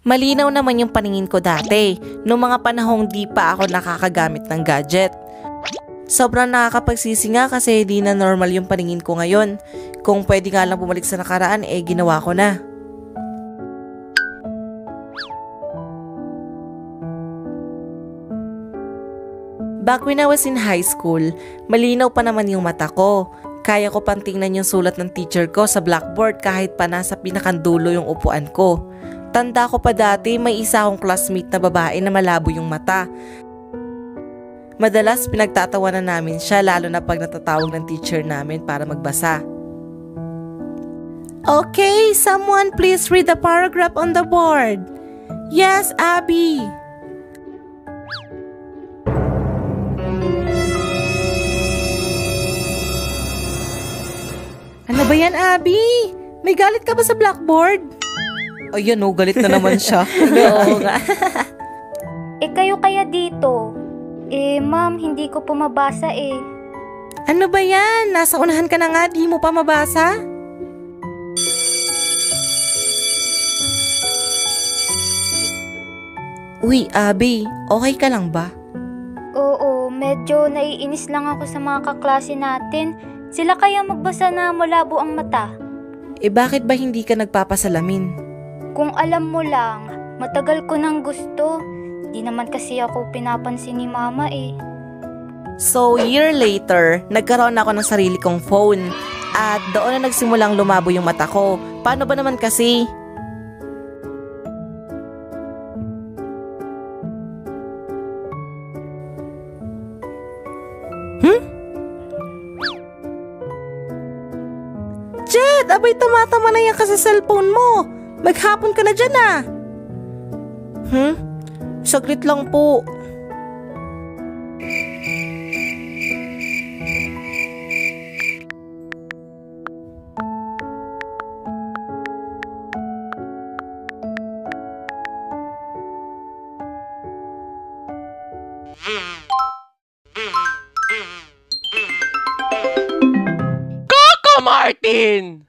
Malinaw naman yung paningin ko dati, noong mga panahong di pa ako nakakagamit ng gadget. Sobrang nakakapagsisi nga kasi di na normal yung paningin ko ngayon. Kung pwede nga lang bumalik sa nakaraan, ginawa ko na. Back when I was in high school, malinaw pa naman yung mata ko. Kaya ko pang tingnan yung sulat ng teacher ko sa blackboard kahit pa nasa pinakandulo yung upuan ko. Tanda ko pa dati may isa akong classmate na babae na malabo yung mata. Madalas pinagtatawanan namin siya lalo na pag natatawag ng teacher namin para magbasa. Okay, someone please read the paragraph on the board. Yes, Abby. Ano ba yan, Abby? May galit ka ba sa blackboard? Ayan galit na naman siya. Oo nga. Kayo kaya dito? Ma'am, hindi ko po mabasa Ano ba yan? Nasa unahan ka na nga, di mo pa mabasa? Uy, Abby, okay ka lang ba? Oo, medyo naiinis lang ako sa mga kaklase natin. Sila kaya magbasa na malabo ang mata? Bakit ba hindi ka nagpapasalamin? Kung alam mo lang, matagal ko nang gusto. Di naman kasi ako pinapansin ni mama So, year later, nagkaroon ako ng sarili kong phone. At doon na nagsimulang lumabo yung mata ko. Paano ba naman kasi? Jed, abay tumatama na yan ka sa cellphone mo. Maghapon ka na dyan Saglit lang po. Coco Martin!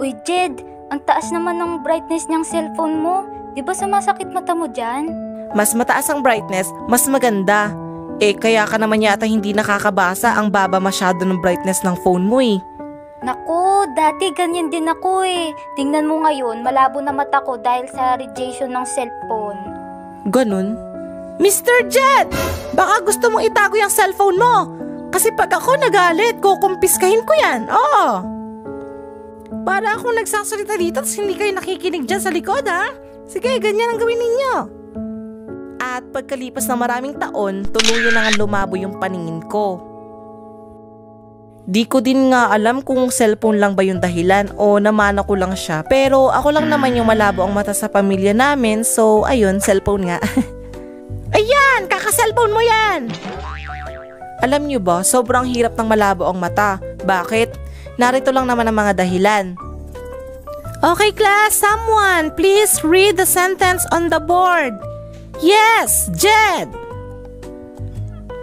Uy, Jed, ang taas naman ng brightness niyang cellphone mo. Di ba sumasakit mata mo dyan? Mas mataas ang brightness, mas maganda. Kaya ka naman yata hindi nakakabasa, ang baba masyado ng brightness ng phone mo Naku, dati ganyan din ako Tingnan mo ngayon, malabo na mata ko dahil sa radiation ng cellphone. Ganun? Mr. Jet! Baka gusto mong itago yung cellphone mo. Kasi pag ako nagalit, kukumpiskahin ko yan. Para akong nagsasalita dito tapos hindi kayo nakikinig dyan sa likod Sige, ganyan ang gawin ninyo. At pagkalipas ng maraming taon, tuluyan na nga lumabo yung paningin ko. Di ko din nga alam kung cellphone lang ba yung dahilan o namana ko lang siya. Pero ako lang naman yung malabo ang mata sa pamilya namin, so ayun, cellphone nga. Ayan, kaka-cellphone mo yan! Alam nyo ba, sobrang hirap ng malabo ang mata. Bakit? Narito lang naman ang mga dahilan. Okay class, someone please read the sentence on the board. Yes, Jed!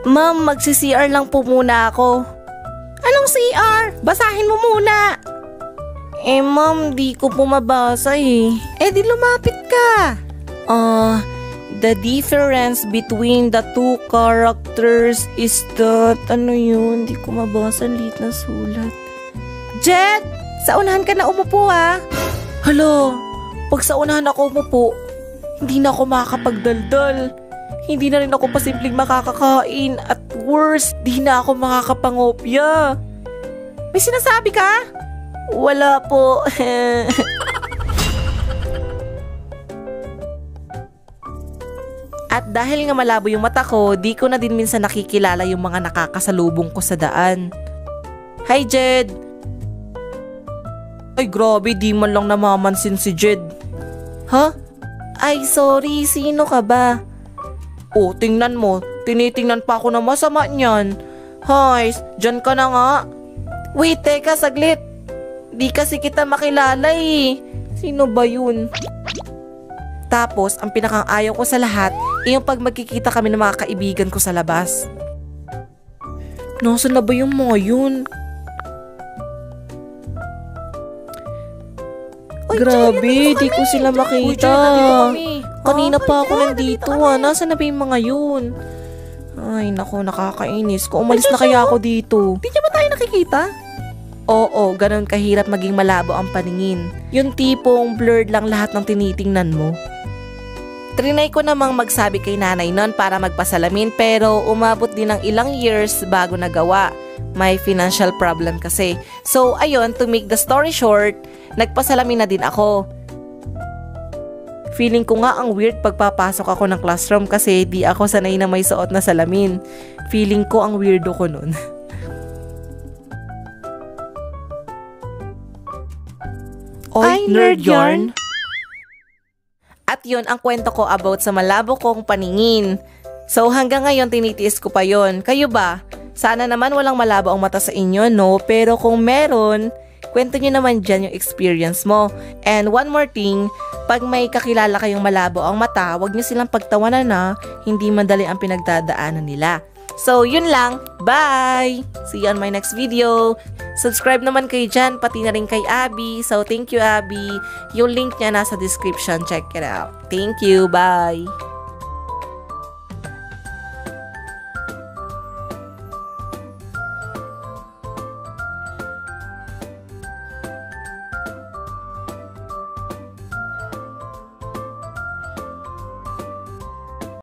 Ma'am, magsi-CR lang po muna ako. Anong CR? Basahin mo muna. Ma'am, di ko po mabasa di lumapit ka. The difference between the two characters is that, ano yun? Di ko mabasa, liit na sulat. Jet! Sa unahan ka na umupo Hala, pag sa unahan ako umupo, hindi na ako makakapagdaldal. Hindi na rin ako pasimpleng makakakain. At worse, di na ako makakapangopya. May sinasabi ka? Wala po. At dahil nga malabo yung mata ko, di ko na din minsan nakikilala yung mga nakakasalubong ko sa daan. Hi, Jed! Ay, grabe, di man lang namamansin si Jed. Ha? Ay, sorry, sino ka ba? Tingnan mo, tinitingnan pa ako na masama niyan. Hay, dyan ka na nga. Wait, teka, saglit. Di kasi kita makilala Sino ba yun? Tapos, ang pinakang ayaw ko sa lahat, yung pag magkikita kami ng mga kaibigan ko sa labas. Nasaan na ba yung mga yun? Grabe, di ko sila makita. Kanina pa ako nandito Nasaan na ba yung mga yun? Ay, nako, nakakainis. Kung umalis na kaya ako dito. Di ba tayo nakikita? Oo, ganun kahirap maging malabo ang paningin. Yung tipong blurred lang lahat ng tinitingnan mo. Trinay ko namang magsabi kay nanay nun para magpasalamin pero umabot din ng ilang years bago nagawa. May financial problem kasi. So, ayun, to make the story short, nagpasalamin na din ako. Feeling ko nga ang weird pagpapasok ako ng classroom kasi di ako sanay na may suot na salamin. Feeling ko ang weirdo ko nun. Oy, nerd yarn! At yun ang kwento ko about sa malabo kong paningin. So hanggang ngayon tinitiis ko pa yon. Kayo ba? Sana naman walang malabo ang mata sa inyo, no? Pero kung meron, kwento nyo naman dyan yung experience mo. And one more thing, pag may kakilala kayong malabo ang mata, wag nyo silang pagtawanan na hindi madali ang pinagdadaanan nila. So yun lang, bye! See you on my next video. Subscribe naman kayo dyan, pati na rin kay Abby. So thank you Abby. Yung link niya nasa description, check it out. Thank you, bye!